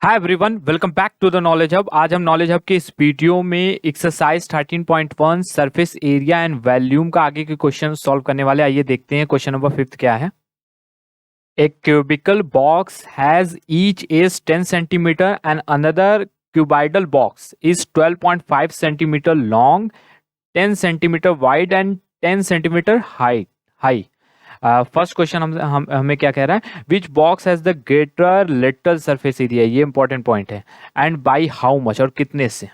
Hi everyone, welcome back to the knowledge hub. आज हम knowledge hub के इस वीडियो में exercise 13.1 surface area and volume का आगे के क्वेश्चन सॉल्व करने वाले। आइए देखते हैं क्वेश्चन नंबर 5 क्या है। A cubical box has each is 10 centimetre and another cuboidal box is 12.5 centimetre long, 10 centimetre wide and 10 centimetre high. First question हमें क्या कह रहा है, which box has the greater lateral surface area, ये important point है, and by how much, और कितने से।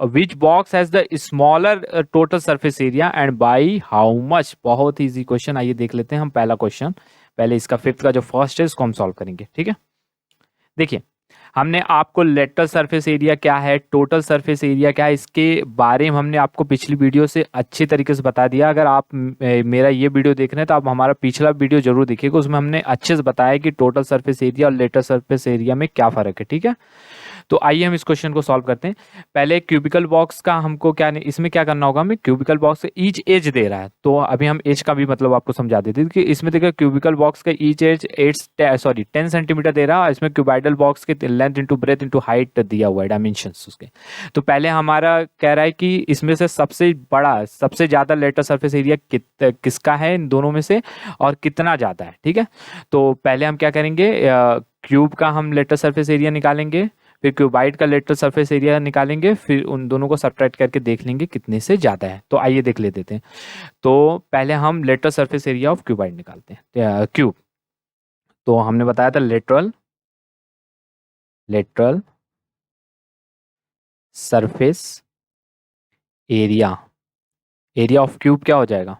Which box has the smaller total surface area and by how much. बहुत ही इजी क्वेश्चन, आइए देख लेते हैं हम पहला क्वेश्चन। पहले इसका फिफ्थ का जो फर्स्ट है इसको हम सॉल्व करेंगे, ठीक है। देखिए, हमने आपको लेटरल सरफेस एरिया क्या है, टोटल सरफेस एरिया क्या है, इसके बारे में हमने आपको पिछली वीडियो से अच्छी तरीके से बता दिया। अगर आप मेरा ये वीडियो देख रहे हैं तो आप हमारा पिछला वीडियो जरूर देखिएगा, उसमें हमने अच्छे से बताया कि टोटल सरफेस एरिया और लेटरल सरफेस एरिया में क्या फर्क है, ठीक है। तो आइए हम इस क्वेश्चन को सॉल्व करते हैं। पहले क्यूबिकल बॉक्स का हमको क्या, इसमें क्या करना होगा, हमें क्यूबिकल बॉक्स का ईच एज दे रहा है, तो अभी हम एज का भी मतलब आपको समझा देते हैं कि इसमें देखिए क्यूबिकल बॉक्स का ईच एज 10 सेंटीमीटर दे रहा है, इसमें क्यूबाइडल बॉक्स के length into breadth into height दिया हुआ है, डायमेंशंस उसके। तो पहले हमारा कह रहा है कि इसमें से सबसे बड़ा, सबसे ज्यादा लेटर सरफेस एरिया किसका है इन दोनों में से, और कितना ज्यादा है, ठीक है। तो पहले हम क्या करेंगे, क्यूब का हम लेटर सरफेस एरिया निकालेंगे, फिर क्यूबाइड का लेटरल सरफेस एरिया निकालेंगे, फिर उन दोनों को सब्ट्रैक्ट करके देख लेंगे कितने से ज्यादा है। तो आइए देख लेते हैं। तो पहले हम lateral surface area of cuboid निकालते हैं, क्यूब। तो हमने बताया था lateral surface area, area of cube क्या हो जाएगा,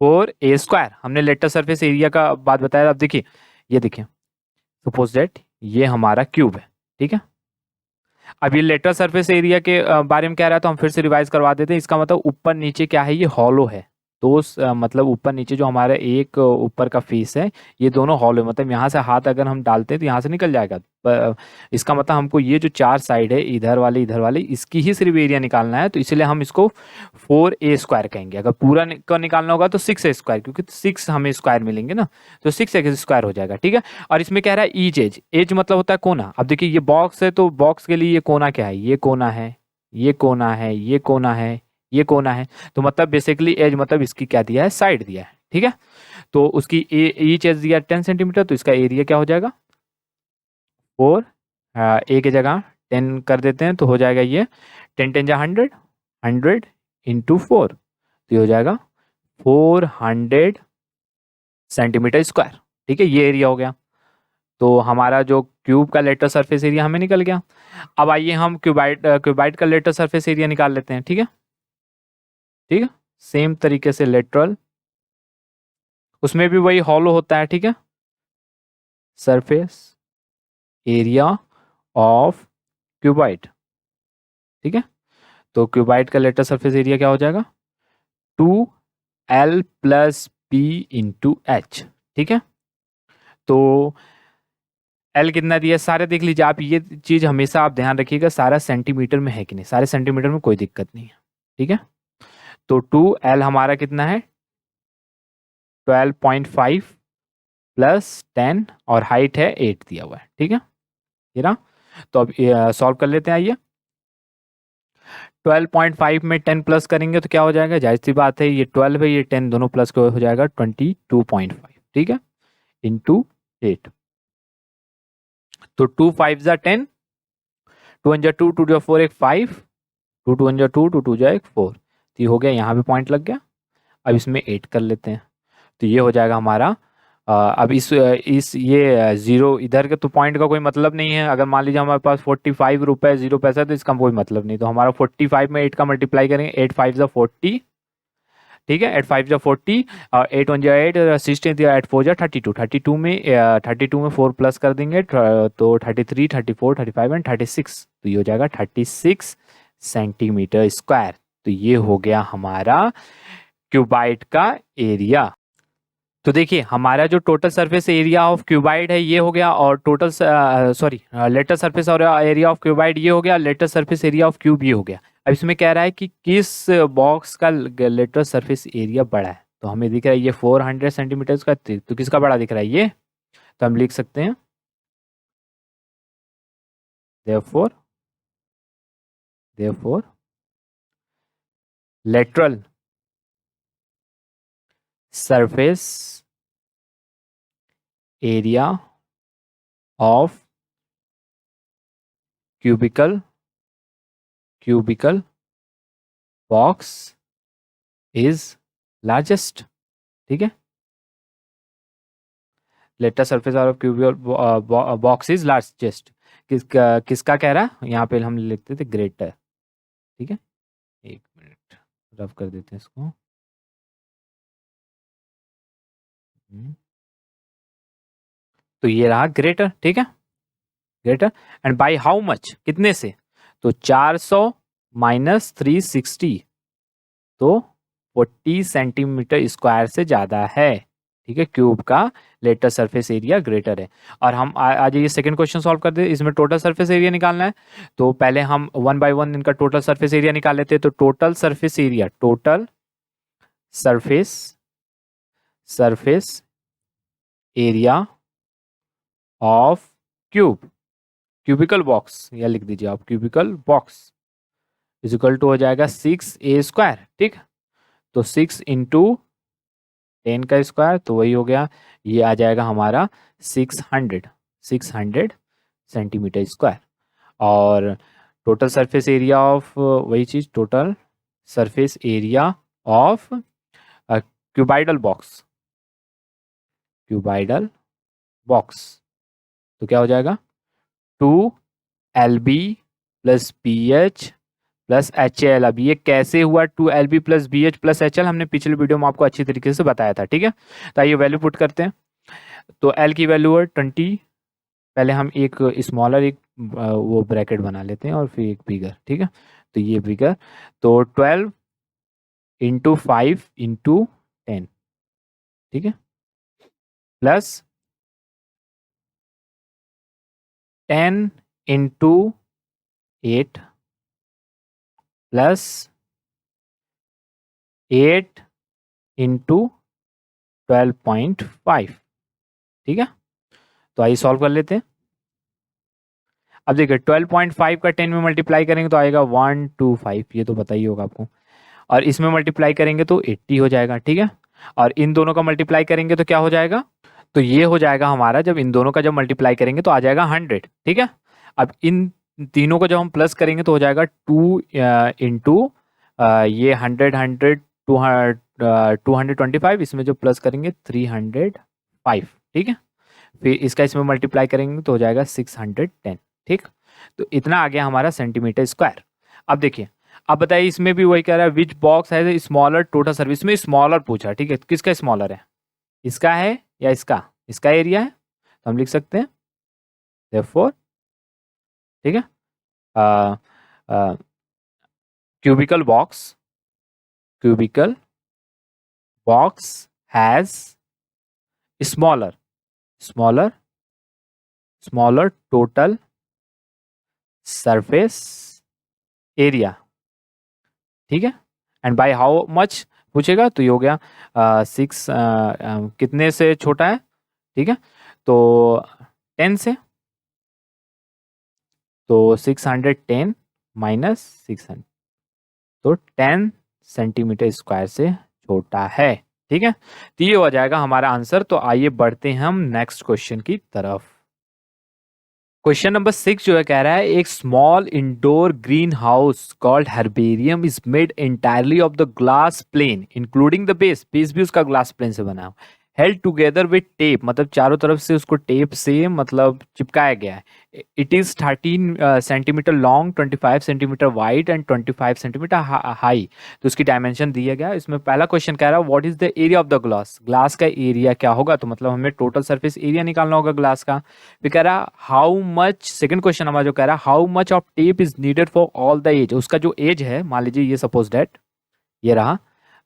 4a²। हमने लेटरल सरफेस एरिया का बात बताया। अब देखिए, ये देखिए, सपोज दैट ये हमारा क्यूब है, ठीक है। अब ये लेटरल सरफेस एरिया के बारे में कह रहा है, तो हम फिर से रिवाइज करवा देते हैं। इसका मतलब ऊपर नीचे क्या है, ये हॉलो है। तो मतलब ऊपर नीचे जो हमारा एक ऊपर का फेस है, ये दोनों हॉलो है। मतलब यहाँ से हाथ अगर हम डालते हैं तो यहाँ से निकल जाएगा। इसका मतलब हमको ये जो चार साइड है, इधर वाले इसकी ही सिर्फ एरिया निकालना है, तो इसलिए हम इसको 4a² कहेंगे। अगर पूरा का निकालना होगा तो 6a², क्योंकि 6 हमें स्क्वायर मिलेंगे ना, तो 6x² हो जाएगा, ठीक है। और इसमें कह रहा है ईच एज, एज मतलब होता है कोना। अब देखिए ये बॉक्स है, तो बॉक्स के लिए ये कोना क्या है, ये कोना है, ये कोना है, ये कोना है, ये कोना है। तो मतलब बेसिकली एज मतलब इसकी क्या दिया है, साइड दिया है, ठीक है। तो उसकी ईच एज दिया 10 सेंटीमीटर, तो इसका एरिया क्या हो जाएगा, 4, ए की जगह 10 कर देते हैं, तो हो जाएगा ये 10 जा 100, 100 इंटू 4, तो ये हो जाएगा 400 सेंटीमीटर स्क्वायर, ठीक है। ये एरिया हो गया। तो हमारा जो क्यूब का लेटर सरफेस एरिया हमें निकल गया। अब आइए हम क्यूबाइड का लेटर सरफेस एरिया निकाल लेते हैं, ठीक है। ठीक है, सेम तरीके से लेटरल, उसमें भी वही हॉलो होता है, ठीक है। सरफेस एरिया ऑफ क्यूबाइड, ठीक है। तो क्यूबाइड का लेटर सरफेस एरिया क्या हो जाएगा, 2l plus p into H, ठीक है। तो एल कितना दिया सारे देख लीजिए आप, ये चीज हमेशा आप ध्यान रखिएगा, सारा सेंटीमीटर में है कि नहीं, सारे सेंटीमीटर में कोई दिक्कत नहीं है, ठीक है। तो 2l हमारा कितना है, 12.5 प्लस 10, और हाइट है 8 दिया हुआ है, ठीक है। ये ना, तो अब सॉल्व कर लेते हैं। आइए, 12.5 में 10 प्लस करेंगे तो क्या हो जाएगा, जाहिर सी बात है, ये 12 है, ये 10 दोनों प्लस हो जाएगा 22.5, ठीक है, इंटू 8। तो 2 5 जा 10, 2 1 जा 2, 2 जा 4 एक 5, 2 2 1 जा 2, 2 2 जा एक 4, तो ये हो गया, यहाँ पे पॉइंट लग गया। अब इसमें 8 कर लेते हैं, तो ये हो जाएगा हमारा। अब इस ये जीरो इधर के तो पॉइंट का कोई मतलब नहीं है। अगर मान लीजिए हमारे पास 45 रुपए 0 पैसा है, तो इसका कोई मतलब नहीं। तो हमारा 45 में 8 का मल्टीप्लाई करेंगे, 8 5 जा 40, ठीक है, 8 5 जा 40, और 8 1 जा 8, 16 8 4 जा 32, 32 में 4 प्लस कर देंगे, तो 33 34 35 एंड 36, तो ये हो जाएगा 36 सेंटीमीटर स्क्वायर। तो ये हो गया हमारा क्यूबाइड का एरिया। तो देखिए, हमारा जो total surface area of cuboid है ये हो गया, और टोटल सॉरी लेटर सरफेस और एरिया ऑफ क्यूबाइड ये हो गया, lateral surface area of cube ये हो गया। अब इसमें कह रहा है कि किस बॉक्स का लेटर सरफेस एरिया बड़ा है। तो हमें दिख रहा है ये 400 सेंटीमीटर का, तो किसका बड़ा दिख रहा है, ये। तो हम लिख सकते हैं therefore lateral surface area of cubical box is largest। ठीक है, lateral surface of cubical box is largest. किसका कह रहा है, यहाँ पे हम लिखते थे ग्रेटर। ठीक है, एक मिनट रफ कर देते हैं इसको। तो ये रहा ग्रेटर। ठीक है, greater and by how much, कितने से, तो 400 माइनस 360 तो 40 सेंटीमीटर स्क्वायर से ज्यादा है। ठीक है, क्यूब का लेटर सरफेस एरिया ग्रेटर है। और हम आज ये सेकंड क्वेश्चन सॉल्व कर दे, इसमें टोटल सरफेस एरिया निकालना है। तो पहले हम वन बाय वन इनका टोटल सरफेस एरिया निकाल लेते हैं। तो total surface area of cubical box, या लिख दीजिए आप cubical box is equal to हो जाएगा 6a²। ठीक, तो 6 इंटू 10 का स्क्वायर, तो वही हो गया, ये आ जाएगा हमारा 600 सेंटीमीटर स्क्वायर। और टोटल सरफेस एरिया ऑफ वही चीज, total surface area of cuboidal box तो क्या हो जाएगा 2LB plus BH plus HL। अब ये कैसे हुआ 2LB plus BH plus HL, हमने पिछले वीडियो में आपको अच्छी तरीके से बताया था। ठीक है, तो आइए वैल्यू पुट करते हैं। तो L की वैल्यू है 20, पहले हम एक स्मॉलर एक वो ब्रैकेट बना लेते हैं और फिर एक बिगर। ठीक है, तो ये बिगर, तो 12 इंटू 5 इंटू 10। ठीक है, प्लस 10 इंटू 8 प्लस 8 इंटू 12.5। ठीक है, तो आइए सॉल्व कर लेते हैं। अब देखिए 12.5 का 10 में मल्टीप्लाई करेंगे तो आएगा 125, ये तो पता ही होगा आपको। और इसमें मल्टीप्लाई करेंगे तो 80 हो जाएगा। ठीक है, और इन दोनों का मल्टीप्लाई करेंगे तो क्या हो जाएगा, तो ये हो जाएगा हमारा, जब इन दोनों का जब मल्टीप्लाई करेंगे तो आ जाएगा 100। ठीक है, अब इन तीनों को जब हम प्लस करेंगे तो हो जाएगा 2 इंटू ये 100 225, इसमें जो प्लस करेंगे 305। ठीक है, फिर इसका इसमें मल्टीप्लाई करेंगे तो हो जाएगा 610। ठीक, तो इतना आ गया हमारा सेंटीमीटर स्क्वायर। अब देखिए, अब बताइए इसमें भी वही कह रहा है विच बॉक्स है स्मॉलर टोटल सर्विस में, स्मॉलर पूछा। ठीक है, किसका स्मॉलर है, इसका है या इसका एरिया है, तो हम लिख सकते हैं therefore। ठीक है, cubicle box has smaller total surface area. ठीक है, एंड बाय हाउ मच पूछेगा, तो ये हो गया 6 कितने से छोटा है। ठीक है, तो 10 से, तो 610 माइनस 600, तो 10 सेंटीमीटर स्क्वायर से छोटा है। ठीक है, तो ये हो जाएगा हमारा आंसर। तो आइए बढ़ते हैं हम नेक्स्ट क्वेश्चन की तरफ। क्वेश्चन नंबर 6 जो है कह रहा है एक small indoor greenhouse called herbarium is made entirely of the glass plane including the base भी उसका ग्लास प्लेन से बना है, हेल्ड टुगेदर विद टेप, मतलब चारों तरफ से उसको टेप से मतलब चिपकाया गया है। It is 13 centimetre long, 25 centimetre wide and 25 centimetre high. तो उसकी डायमेंशन दिया गया। इसमें पहला क्वेश्चन कह रहा है what is the area of the glass का एरिया क्या होगा, तो मतलब हमें टोटल सरफेस एरिया निकालना होगा ग्लास का। फिर कह रहा हाउ मच, सेकंड क्वेश्चन हमारा जो कह रहा है how much of tape is needed for all the edge, उसका जो एज है, मान लीजिए ये सपोज डेट ये रहा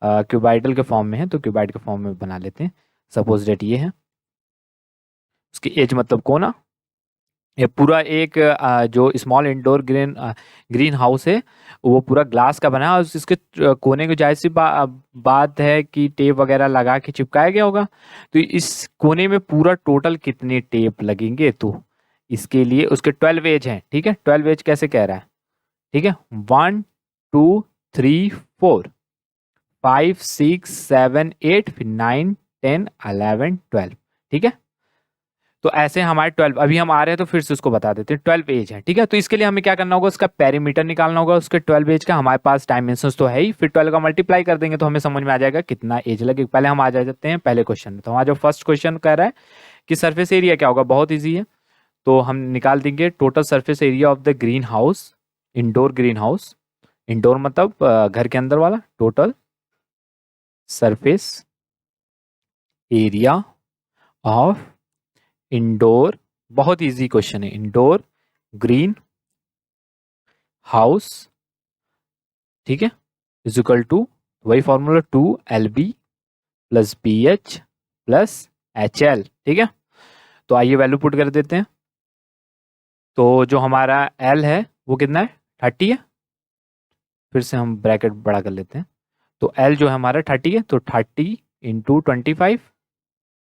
क्यूबाइडल के फॉर्म में है, तो क्यूबाइड के फॉर्म में बना लेते हैं। सपोज डेट ये है, उसकी एज मतलब कोना, ये पूरा एक जो स्मॉल इंडोर ग्रीन हाउस है वो पूरा ग्लास का बना है, और इसके कोने को जाहिर सी बात है कि टेप वगैरह लगा के चिपकाया गया होगा। तो इस कोने में पूरा टोटल कितने टेप लगेंगे, तो इसके लिए उसके 12 एज हैं, ठीक है। 12 एज कैसे कह रहा है, ठीक है, 1 2 3 4 5 6 7 8 फिर 9 10 11 12, ठीक है। तो ऐसे हमारे 12, अभी हम आ रहे हैं तो फिर से उसको बता देते हैं, 12 एज है, ठीक है। तो इसके लिए हमें क्या करना होगा, उसका पेरीमीटर निकालना होगा उसके 12 एज का। हमारे पास डायमेंशंस तो है ही, फिर 12 का मल्टीप्लाई कर देंगे तो हमें समझ में आ जाएगा कितना एज लगेगा। पहले हम आ जाते हैं पहले क्वेश्चन में। तो हमारा जो फर्स्ट क्वेश्चन कह रहा है कि सरफेस एरिया क्या होगा, बहुत ईजी है। तो हम निकाल देंगे total surface area of the green house, indoor green house, indoor मतलब घर के अंदर वाला, total surface area of indoor, बहुत इजी क्वेश्चन है, इंडोर ग्रीन हाउस, ठीक है, इज इक्वल टू वही formula 2LB plus BH plus HL, ठीक है। तो आइए वैल्यू पुट कर देते हैं। तो जो हमारा L है वो कितना है, 30 है। फिर से हम ब्रैकेट बड़ा कर लेते हैं। तो L जो है हमारा 30 है, तो 30 इंटू 25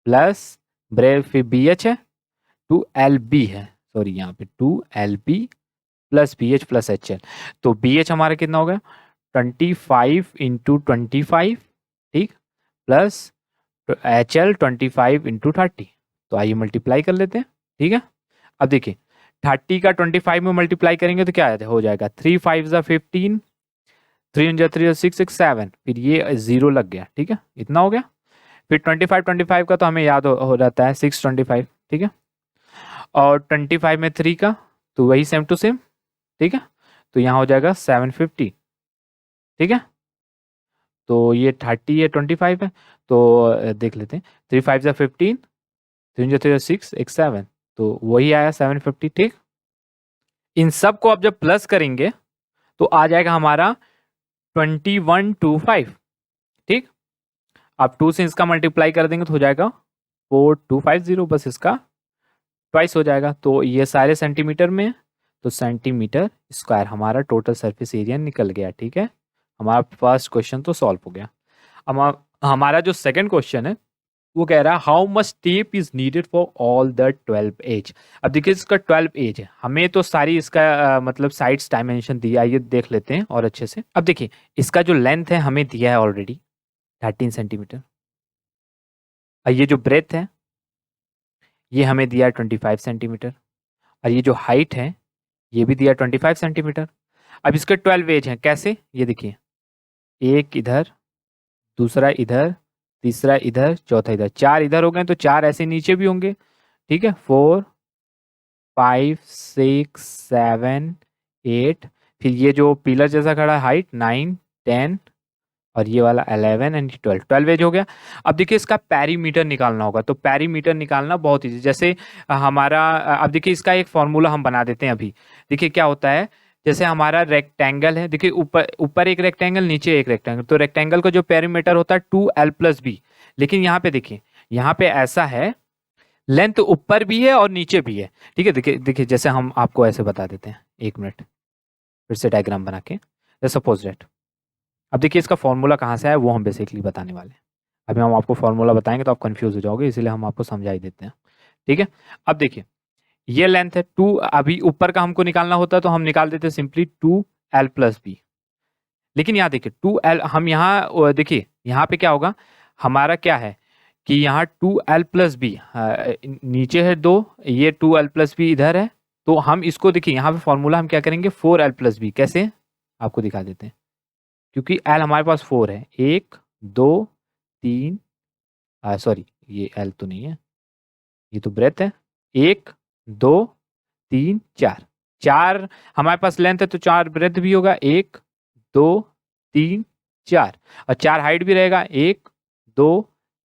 प्लस फिर BH है 2LB है, सॉरी यहाँ पे 2LB plus BH plus HL। तो BH हमारा कितना हो गया, 25 इंटू 25, ठीक, प्लस HL 25 इंटू 30। तो आइए मल्टीप्लाई कर लेते हैं, ठीक है। अब देखिए 30 का 25 में मल्टीप्लाई करेंगे तो क्या हो जाएगा, 3 5 ज़ा 15, 3 ज़ा 3 6 6 7, फिर ये 0 लग गया, ठीक है, इतना हो गया। फिर 25 का तो हमें याद हो रहता है 625, ठीक है। और 25 में 3 का तो वही सेम टू सेम, ठीक है। तो यहाँ हो जाएगा 750, ठीक है। तो ये 30 है, 25 है, तो देख लेते हैं, 3 5 ज़ा 15, 3 ज़ा 3 6 1 7, तो वही आया 750, ठीक। इन सब को आप जब प्लस करेंगे तो आ जाएगा हमारा 2125, ठीक। आप 2 से इसका मल्टीप्लाई कर देंगे तो हो जाएगा 4250, बस इसका ट्वाइस हो जाएगा। तो ये सारे सेंटीमीटर में, तो सेंटीमीटर स्क्वायर हमारा टोटल सरफेस एरिया निकल गया, ठीक है। हमारा फर्स्ट क्वेश्चन तो सॉल्व हो गया। अब हमारा जो सेकंड क्वेश्चन है वो कह रहा है how much tape is needed for all the 12 edge. अब देखिए इसका 12 एज है, हमें तो सारी इसका मतलब साइड्स डायमेंशन दिया है, ये देख लेते हैं और अच्छे से। अब देखिए इसका जो लेंथ है हमें दिया है ऑलरेडी 13 सेंटीमीटर, और ये जो ब्रेथ है ये हमें दिया है 25 सेंटीमीटर, और ये जो हाइट है ये भी दिया 25 सेंटीमीटर। अब इसके 12 एज हैं, कैसे, ये देखिए, एक इधर, दूसरा इधर, तीसरा इधर, चौथा इधर, 4 इधर हो गए, तो 4 ऐसे नीचे भी होंगे, ठीक है। 4 5 6 7 8, फिर ये जो पिलर जैसा खड़ा है हाइट 9 10, और ये वाला 11 एंड 12 एज हो गया। अब देखिए इसका पेरीमीटर निकालना होगा, तो पेरीमीटर निकालना बहुत ईजी, जैसे हमारा अब देखिए इसका एक फॉर्मूला हम बना देते हैं अभी। देखिए क्या होता है, जैसे हमारा रेक्टेंगल है, देखिए ऊपर ऊपर एक रेक्टेंगल, नीचे एक रेक्टेंगल, तो रेक्टेंगल का जो पेरीमीटर होता है 2L प्लस बी। लेकिन यहाँ पे देखिए, यहाँ पे ऐसा है, लेंथ ऊपर भी है और नीचे भी है, ठीक है। देखिए देखिए जैसे हम आपको ऐसे बता देते हैं, एक मिनट फिर से डायग्राम बना के, सपोज दैट। अब देखिए इसका फॉर्मूला कहाँ से आया वो हम बेसिकली बताने वाले हैं। अभी हम आपको फॉर्मूला बताएंगे तो आप कंफ्यूज हो जाओगे, इसीलिए हम आपको समझा ही देते हैं, ठीक है। अब देखिए ये लेंथ है 2, अभी ऊपर का हमको निकालना होता तो हम निकाल देते सिंपली 2L प्लस बी। लेकिन यहाँ देखिए 2L, हम यहाँ देखिए यहाँ पे क्या होगा, हमारा क्या है कि यहाँ 2L प्लस बी नीचे है 2, ये 2L प्लस बी इधर है, तो हम इसको देखिए यहाँ पे फॉर्मूला हम क्या करेंगे 4L प्लस बी, कैसे आपको दिखा देते हैं। क्योंकि L हमारे पास 4 है, 1 2 3, सॉरी ये L तो नहीं है, ये तो ब्रेथ है, 1 2 3 4, 4 हमारे पास लेंथ है तो 4 ब्रेथ भी होगा, 1 2 3 4, और 4 हाइट भी रहेगा, 1 2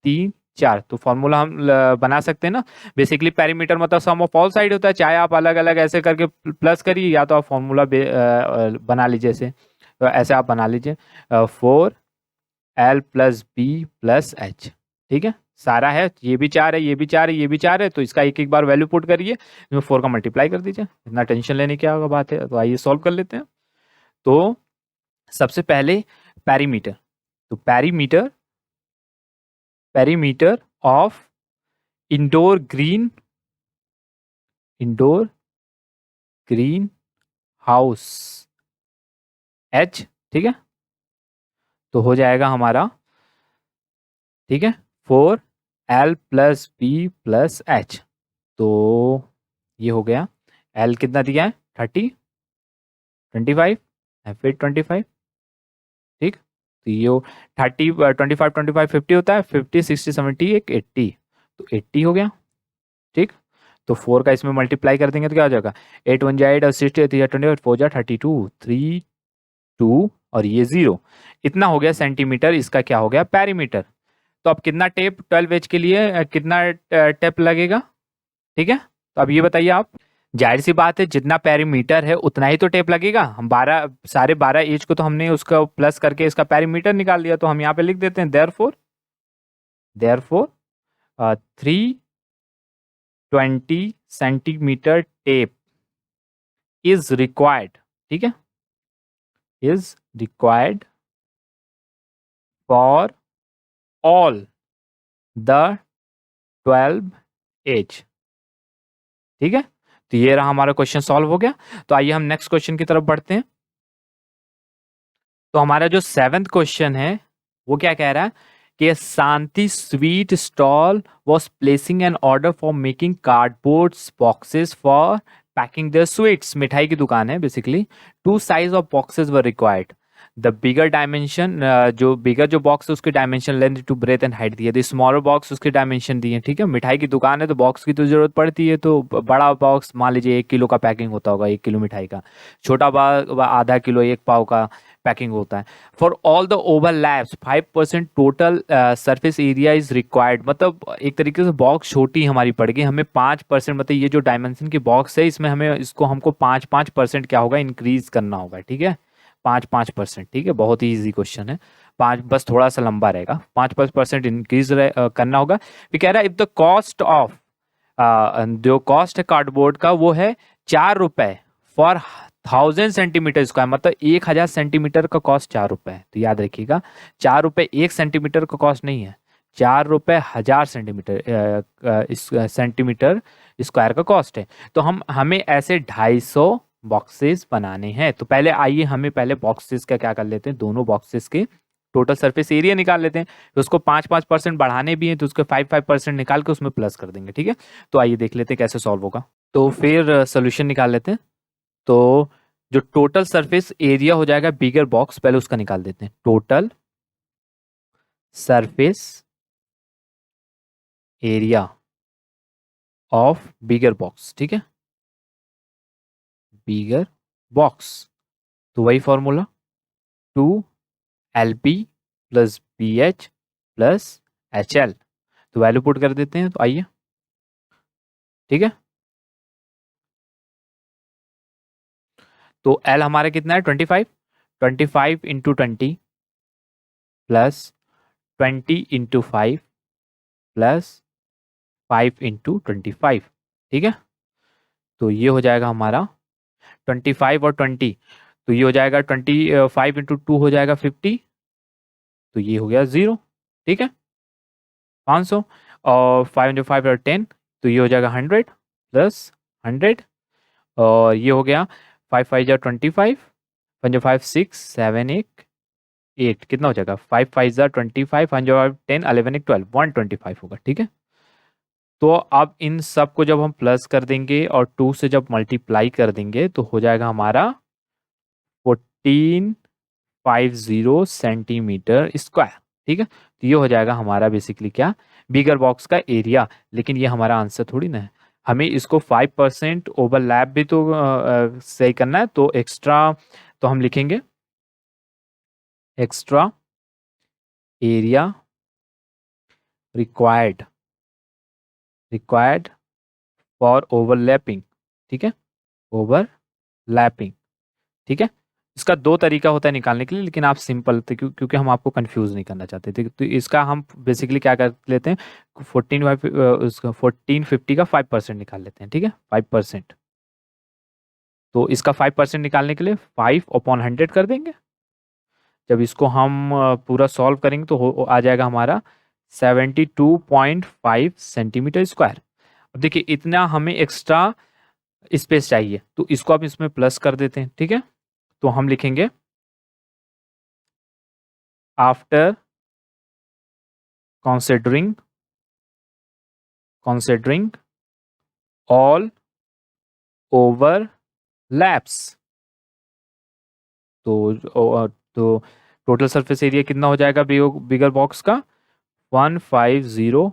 3 4। तो फॉर्मूला हम बना सकते हैं ना, बेसिकली पेरीमीटर मतलब सम ऑफ ऑल साइड होता है, चाहे आप अलग अलग ऐसे करके प्लस करिए या तो आप फॉर्मूला बना लीजिए ऐसे, तो ऐसे आप बना लीजिए 4L plus B plus H, ठीक है। सारा है, ये भी 4 है, ये भी 4 है, ये भी 4 है, तो इसका एक एक बार वैल्यू पुट करिए, इसमें 4 का मल्टीप्लाई कर दीजिए, इतना टेंशन लेने की क्या बात है। तो आइए सॉल्व कर लेते हैं। तो सबसे पहले पेरीमीटर, तो perimeter, perimeter of indoor green, indoor green house H, ठीक है, तो हो जाएगा हमारा, ठीक है, 4L plus B plus H. तो ये हो गया, एल कितना दिया है 30, 25, फिर 25, ठीक, तो ये 30, 25, 25, 50 होता है, 50, 60, 70, एक 80, तो 80 हो गया, ठीक। तो 4 का इसमें मल्टीप्लाई कर देंगे तो क्या हो जाएगा, 8 1 जा 8 और 60 20 4 जा 32, 3 2 और ये 0, इतना हो गया सेंटीमीटर, इसका क्या हो गया पेरीमीटर। तो अब कितना टेप 12 एज के लिए कितना टेप लगेगा, ठीक है, तो अब ये बताइए आप। जाहिर सी बात है, जितना पेरीमीटर है उतना ही तो टेप लगेगा। हम 12 सारे 12 एज को तो हमने उसका प्लस करके इसका पेरीमीटर निकाल लिया, तो हम यहाँ पे लिख देते हैं therefore, therefore 320 centimetre tape is required, ठीक है, is required for all the 12 edge, ठीक है। तो ये रहा हमारा क्वेश्चन सॉल्व हो गया। तो आइए हम नेक्स्ट क्वेश्चन की तरफ बढ़ते हैं। तो हमारा जो 7th क्वेश्चन है वो क्या कह रहा है कि Shanti sweet stall was placing an order for making cardboard boxes for packing the sweets, मिठाई की दुकान है basically. 2 size of boxes were required, the bigger dimension, जो बिगर जो बॉक्स है उसके dimension length to breadth and height दिए, the smaller box उसके डायमेंशन दिए, ठीक है। मिठाई की दुकान है तो बॉक्स की तो जरूरत पड़ती है, तो बड़ा बॉक्स मान लीजिए 1 किलो का पैकिंग होता होगा, 1 किलो मिठाई का, छोटा आधा किलो 1 पाव का पैकिंग होता है। For all the overlaps 5% total surface area is required, मतलब एक तरीके से बॉक्स छोटी हमारी पड़ गई, हमें 5%, मतलब ये जो डायमेंशन की बॉक्स है इसमें हमें इसको हमको 5% क्या होगा इंक्रीज करना होगा, ठीक है, 5%, ठीक है, बहुत ही इजी क्वेश्चन है। 5 बस थोड़ा सा लंबा रहेगा, 5% इंक्रीज करना होगा। फिर कह रहा है इफ द कॉस्ट ऑफ, जो कॉस्ट है कार्डबोर्ड का वो है 4 रुपए फॉर 1000 सेंटीमीटर स्क्वायर, मतलब 1000 सेंटीमीटर का कॉस्ट 4 रुपए है। तो याद रखिएगा 4 रुपए 1 सेंटीमीटर का कॉस्ट नहीं है, 4 रुपए 1000 सेंटीमीटर स्क्वायर का कॉस्ट है। तो हमें ऐसे 250 बॉक्सेस बनाने हैं। तो पहले आइए हमें पहले बॉक्सेस का क्या कर लेते हैं, दोनों बॉक्सेस के टोटल सरफेस एरिया निकाल लेते हैं। तो उसको 5% बढ़ाने भी हैं, तो उसके 5% निकाल के उसमें प्लस कर देंगे, ठीक है। तो आइए देख लेते हैं कैसे सॉल्व होगा। तो फिर सोल्यूशन निकाल लेते हैं। तो जो टोटल सरफेस एरिया हो जाएगा बिगर बॉक्स, पहले उसका निकाल देते हैं, total surface area of bigger box, ठीक है, बिगर बॉक्स। तो वही formula 2LP plus BH plus HL, तो वैल्यू पुट कर देते हैं। तो आइए, ठीक है, तो L हमारा कितना है 25, 25 into 20 plus 20 into 5 plus 5 into 25, ठीक है। तो ये हो जाएगा हमारा 25 और 20, तो ये हो जाएगा 25 इंटू 2 हो जाएगा 50, तो ये हो गया 0, ठीक है, 500, और 5 इंटू 5 और 10, तो ये हो जाएगा 100 प्लस 100, और ये हो गया 5 5 जा 25, 5 जा 5 6 7 8 8, कितना हो जाएगा 5 5 जा 25, 5 जा 10 11 1 12 125 होगा, ठीक है। तो अब इन सब को जब हम प्लस कर देंगे और 2 से जब मल्टीप्लाई कर देंगे तो हो जाएगा हमारा 1450 सेंटीमीटर स्क्वायर, ठीक है। तो ये हो जाएगा हमारा बेसिकली क्या, बिगर बॉक्स का एरिया। लेकिन ये हमारा आंसर थोड़ी ना है, हमें इसको 5% ओवरलैप भी तो सही करना है, तो एक्स्ट्रा, तो हम लिखेंगे extra area required, required for overlapping, ठीक है, ओवरलैपिंग, ठीक है। इसका दो तरीका होता है निकालने के लिए, लेकिन आप सिंपल थे क्योंकि हम आपको कंफ्यूज नहीं करना चाहते थे, तो इसका हम बेसिकली क्या कर लेते हैं, 1450 का 5% निकाल लेते हैं, ठीक है, 5%। तो इसका 5% निकालने के लिए 5/100 कर देंगे। जब इसको हम पूरा सॉल्व करेंगे तो आ जाएगा हमारा 72.5 सेंटीमीटर स्क्वायर। अब देखिए इतना हमें एक्स्ट्रा स्पेस चाहिए, तो इसको आप इसमें प्लस कर देते हैं, ठीक है। तो हम लिखेंगे आफ्टर considering all overlaps, तो टोटल सरफेस एरिया कितना हो जाएगा बिगर बॉक्स का 150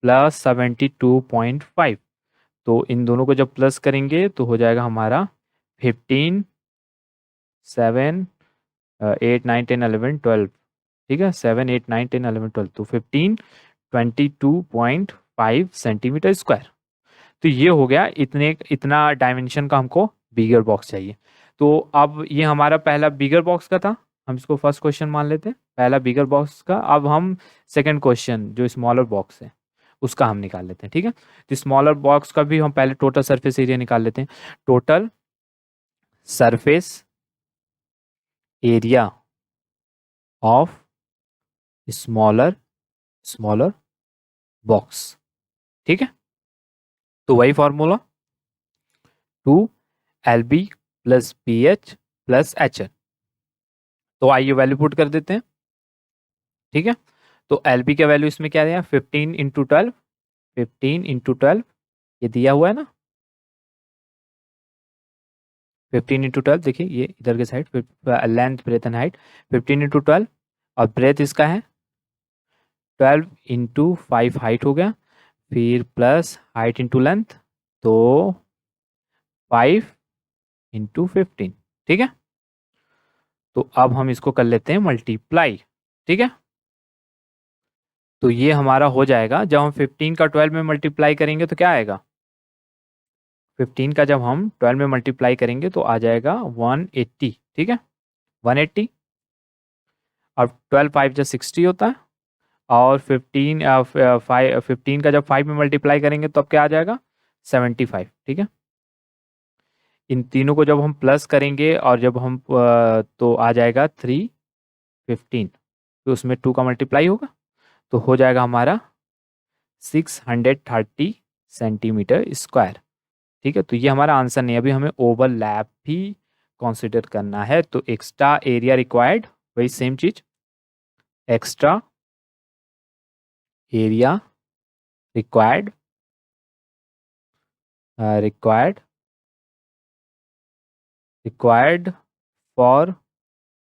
प्लस 72.5। तो इन दोनों को जब प्लस करेंगे तो हो जाएगा हमारा 15 7 8 9 10 11 12, ठीक है, 7 8 9 10 11 12, तो 22.5 सेंटीमीटर स्क्वायर। तो ये हो गया, इतना डायमेंशन का हमको बिगर बॉक्स चाहिए। तो अब ये हमारा पहला बिगर बॉक्स का था, हम इसको फर्स्ट क्वेश्चन मान लेते हैं, पहला बिगर बॉक्स का। अब हम सेकंड क्वेश्चन जो स्मॉलर बॉक्स है उसका हम निकाल लेते हैं, ठीक है। तो स्मॉलर बॉक्स का भी हम पहले टोटल सरफेस एरिया निकाल लेते हैं। Total surface area of smaller box, ठीक है। तो वही formula 2 LB plus PH plus HL। तो आइए वैल्यू पुट कर देते हैं, ठीक है। तो LB का वैल्यू इसमें क्या दिया, 15 × 12 ये दिया हुआ है ना, 15 × 12, देखिए ये इधर के side length breadth and height 15 × 12, और ब्रेथ इसका है 12 × 5 हाइट हो गया, फिर प्लस हाइट इंटू लेंथ, तो 5 × 15, ठीक है। तो अब हम इसको कर लेते हैं मल्टीप्लाई, ठीक है। तो ये हमारा हो जाएगा, जब हम 15 का 12 में मल्टीप्लाई करेंगे तो क्या आएगा, 15 का जब हम 12 में मल्टीप्लाई करेंगे तो आ जाएगा 180, ठीक है, 180। अब 12 5 जो 60 होता है, और 15 का जब 5 में मल्टीप्लाई करेंगे तो अब क्या आ जाएगा 75, ठीक है। इन तीनों को जब हम प्लस करेंगे और जब हम तो आ जाएगा 315, तो उसमें 2 का मल्टीप्लाई होगा, तो हो जाएगा हमारा 630 सेंटीमीटर स्क्वायर, ठीक है। तो ये हमारा आंसर नहीं है, अभी हमें ओवरलैप भी कंसिडर करना है। तो एक्स्ट्रा एरिया रिक्वायर्ड, वही सेम चीज, extra area required required for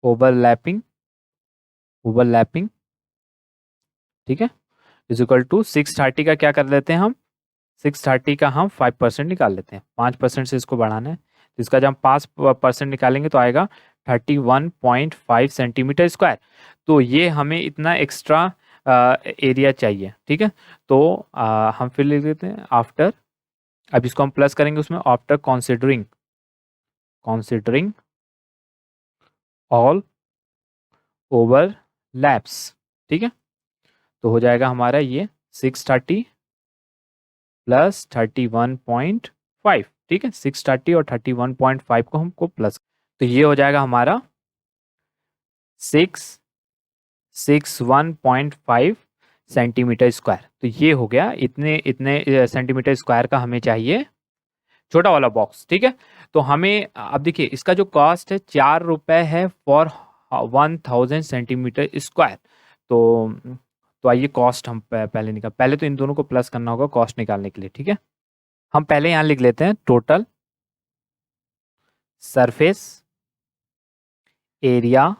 overlapping, ठीक है, इज इक्वल टू 630 का क्या कर लेते हैं हम, 630 का हम 5% निकाल लेते हैं, 5% से इसको बढ़ाना है, तो इसका जब हम 5% निकालेंगे तो आएगा 31.5 सेंटीमीटर स्क्वायर। तो ये हमें इतना एक्स्ट्रा एरिया चाहिए, ठीक है। तो हम फिर लिख देते हैं आफ्टर, अब इसको हम प्लस करेंगे उसमें, आफ्टर कॉन्सिडरिंग ऑल ओवरलैप्स, ठीक है। तो हो जाएगा हमारा ये 630 प्लस 31.5, ठीक है, 630 और 31.5 को हमको प्लस, तो ये हो जाएगा हमारा 661.5 सेंटीमीटर स्क्वायर। तो ये हो गया, इतने इतने सेंटीमीटर स्क्वायर का हमें चाहिए छोटा वाला बॉक्स, ठीक है। तो हमें अब देखिए इसका जो कॉस्ट है 4 रुपए है फॉर 1000 सेंटीमीटर स्क्वायर। तो आइए कॉस्ट हम पहले तो इन दोनों को प्लस करना होगा कॉस्ट निकालने के लिए, ठीक है। हम पहले यहाँ लिख लेते हैं total surface area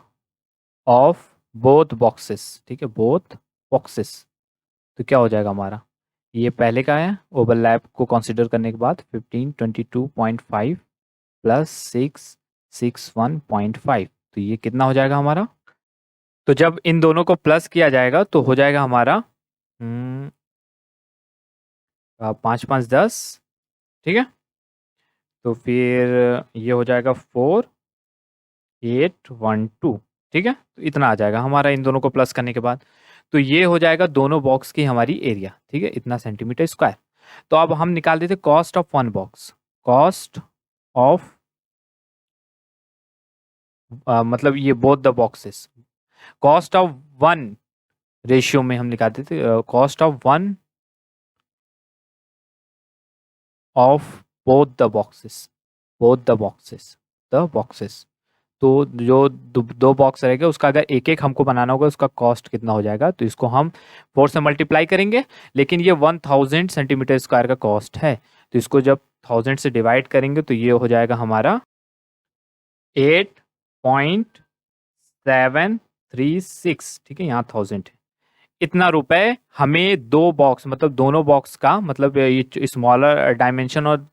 of both boxes, ठीक है, बोथ बॉक्सेस। तो क्या हो जाएगा हमारा, ये पहले का है, ओवरलैप को कंसीडर करने के बाद 1522.5 प्लस 661.5, तो ये कितना हो जाएगा हमारा, तो जब इन दोनों को प्लस किया जाएगा तो हो जाएगा हमारा 5 5 10, ठीक है। तो फिर ये हो जाएगा 4 812, ठीक है। तो इतना आ जाएगा हमारा इन दोनों को प्लस करने के बाद। तो ये हो जाएगा दोनों बॉक्स की हमारी एरिया, ठीक है, इतना सेंटीमीटर स्क्वायर। तो अब हम निकाल देते cost of one box, cost of मतलब ये both the boxes, cost of one ratio में हम निकाल देते cost of one of both the boxes, both the boxes, the boxes. तो जो दो बॉक्स रहेगा उसका अगर एक एक हमको बनाना होगा उसका कॉस्ट कितना हो जाएगा, तो इसको हम 4 से मल्टीप्लाई करेंगे। लेकिन ये 1000 सेंटीमीटर स्क्वायर का कॉस्ट है, तो इसको जब 1000 से डिवाइड करेंगे तो ये हो जाएगा हमारा 8.736, ठीक है, यहाँ 1000 है। इतना रुपए हमें दो बॉक्स, मतलब दोनों बॉक्स का, मतलब ये स्मॉलर डायमेंशन और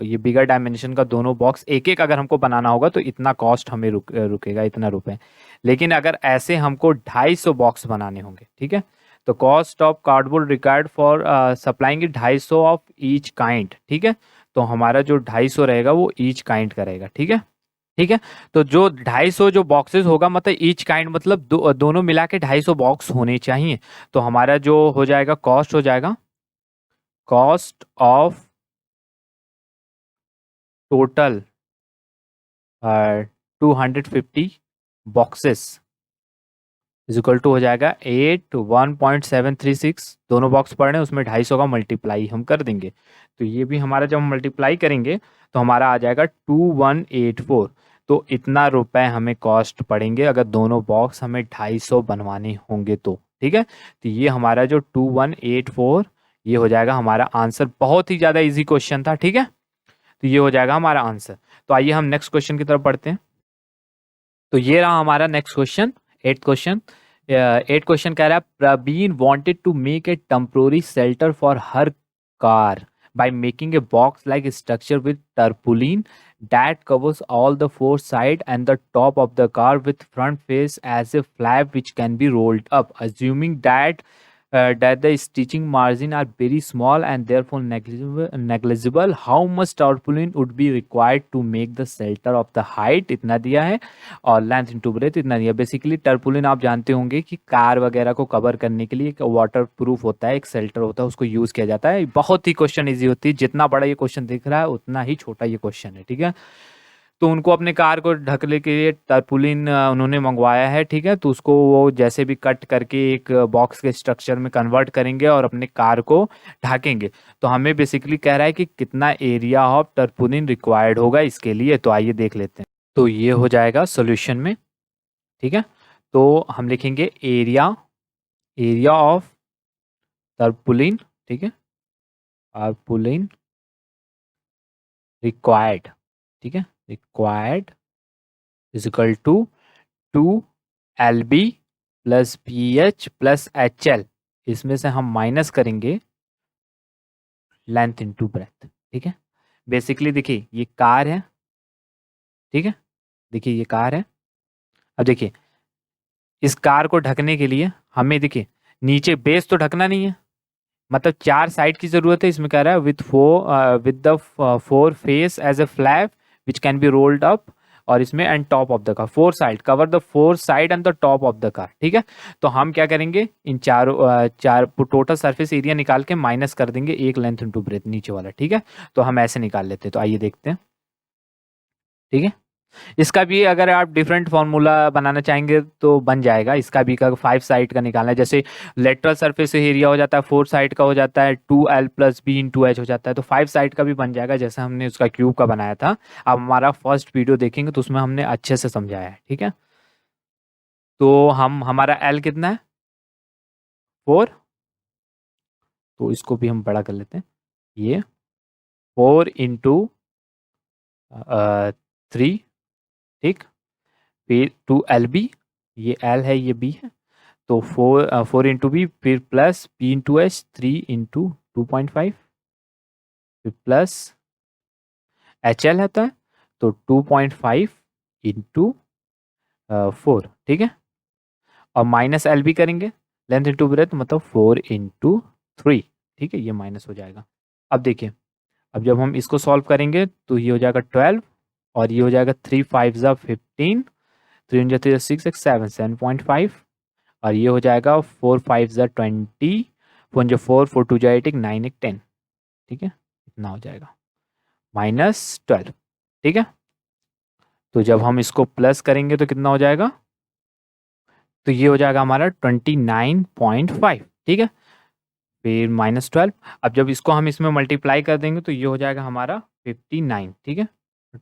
ये बिगर डायमेंशन का दोनों बॉक्स एक एक अगर हमको बनाना होगा तो इतना कॉस्ट हमें रुकेगा, इतना रुपए। लेकिन अगर ऐसे हमको 250 बॉक्स बनाने होंगे, ठीक है, तो cost of cardboard required for supplying 250 of each kind, ठीक है। तो हमारा जो 250 रहेगा वो ईच काइंड का रहेगा, ठीक है, ठीक है। तो जो 250 जो बॉक्सेस होगा, मतलब ईच काइंड मतलब दोनों मिला के 250 बॉक्स होने चाहिए। तो हमारा जो हो जाएगा कॉस्ट हो जाएगा, cost of total 250 boxes is equal to हो जाएगा 81.736। दोनों बॉक्स पड़ रहे हैं उसमें 250 का मल्टीप्लाई हम कर देंगे। तो ये भी हमारा जब हम मल्टीप्लाई करेंगे तो हमारा आ जाएगा 2184। तो इतना रुपए हमें कॉस्ट पड़ेंगे अगर दोनों बॉक्स हमें 250 बनवाने होंगे तो, ठीक है। तो ये हमारा जो 2184 ये हो जाएगा हमारा आंसर। बहुत ही ज़्यादा इजी क्वेश्चन था, ठीक है। तो ये हो जाएगा हमारा आंसर। तो आइए हम नेक्स्ट क्वेश्चन की तरफ बढ़ते हैं। तो ये रहा हमारा next question, 8th question. 8th question कह रहा है Praveen wanted to make a temporary shelter for her car by making a box like structure with tarpaulin that covers all the four side and the top of the car with front face as a flap which can be rolled up, assuming that the stitching margin are very small and therefore negligible. How much tarpaulin would be required to make the shelter of the height, इतना दिया है, और length into breadth इतना दिया। Basically टर्पुलिन आप जानते होंगे कि कार वगैरह को कवर करने के लिए एक वाटर प्रूफ होता है, एक शेल्टर होता है, उसको यूज किया जाता है। बहुत ही क्वेश्चन इजी होती है, जितना बड़ा ये क्वेश्चन दिख रहा है उतना ही छोटा ये क्वेश्चन है, ठीक है। तो उनको अपने कार को ढकने के लिए टर्पुलिन उन्होंने मंगवाया है, ठीक है। तो उसको वो जैसे भी कट करके एक बॉक्स के स्ट्रक्चर में कन्वर्ट करेंगे और अपने कार को ढकेंगे। तो हमें बेसिकली कह रहा है कि कितना एरिया ऑफ टर्पुलिन रिक्वायर्ड होगा इसके लिए। तो आइए देख लेते हैं। तो ये हो जाएगा सॉल्यूशन में, ठीक है। तो हम लिखेंगे एरिया, एरिया ऑफ टर्पुलिन, ठीक है, टर्पुलिन रिक्वायर्ड, ठीक है, required is equal to 2LB plus BH plus HL। इसमें से हम माइनस करेंगे लेंथ इनटू ब्रेथ, ठीक है। बेसिकली देखिए ये कार है, ठीक है, देखिए ये कार है। अब देखिए इस कार को ढकने के लिए हमें देखिए नीचे बेस तो ढकना नहीं है, मतलब 4 साइड की जरूरत है। इसमें कह रहा है with the 4 face as a flap which can be rolled up, और इसमें and top of the car, 4 side cover the 4 side and the top of the car, ठीक है। तो हम क्या करेंगे इन चार टोटल सरफेस एरिया निकाल के माइनस कर देंगे एक लेंथ इनटू ब्रेथ नीचे वाला, ठीक है। तो हम ऐसे निकाल लेते हैं। तो आइए देखते हैं, ठीक है। इसका भी अगर आप डिफरेंट फॉर्मूला बनाना चाहेंगे तो बन जाएगा। इसका भी का 5 साइड का निकालना है, जैसे लेटरल सरफेस एरिया हो जाता है 4 साइड का हो जाता है 2L plus B into H हो जाता है। तो 5 साइड का भी बन जाएगा जैसे हमने उसका क्यूब का बनाया था। अब हमारा फर्स्ट वीडियो देखेंगे तो उसमें हमने अच्छे से समझाया है, ठीक है। तो हमारा L कितना है 4, तो इसको भी हम बड़ा कर लेते हैं। ये 4 इंटू 3, ठीक, फिर 2LB, ये L है ये B है, तो 4 इंटू बी, फिर plus B into H 3 into 2.5, फिर प्लस HL होता है तो 2.5 इंटू 4, ठीक है, और माइनस एल भी करेंगे लेंथ इंटू ब्रेथ, मतलब 4 इंटू 3, ठीक है, ये माइनस हो जाएगा। अब देखिए अब जब हम इसको सॉल्व करेंगे तो ये हो जाएगा 12 और ये हो जाएगा 3 5 ज़ा 15, 3 × 3 6 6 7 7.5 और ये हो जाएगा 4 5 ज़ा 20, 4 × 4 4 2 ज़ा 8 9 1 10। ठीक है, इतना हो जाएगा -12। ठीक है, तो जब हम इसको प्लस करेंगे तो कितना हो जाएगा, तो ये हो जाएगा हमारा 29.5। ठीक है, फिर -12। अब जब इसको हम इसमें मल्टीप्लाई कर देंगे तो ये हो जाएगा हमारा 59। ठीक है,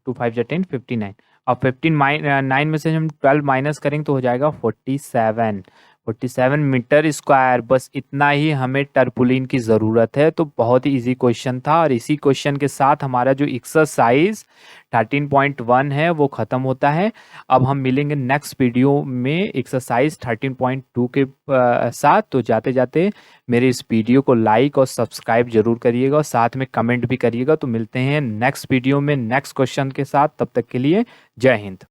2 5 ज़ा 10 59। अब 9 में से हम 12 माइनस करेंगे तो हो जाएगा 47 मीटर स्क्वायर। बस इतना ही हमें टर्पुलिन की ज़रूरत है। तो बहुत ही इजी क्वेश्चन था और इसी क्वेश्चन के साथ हमारा जो एक्सरसाइज 13.1 है वो ख़त्म होता है। अब हम मिलेंगे नेक्स्ट वीडियो में एक्सरसाइज 13.2 के साथ। तो जाते जाते मेरे इस वीडियो को लाइक और सब्सक्राइब जरूर करिएगा और साथ में कमेंट भी करिएगा। तो मिलते हैं नेक्स्ट वीडियो में नेक्स्ट क्वेश्चन के साथ, तब तक के लिए जय हिंद।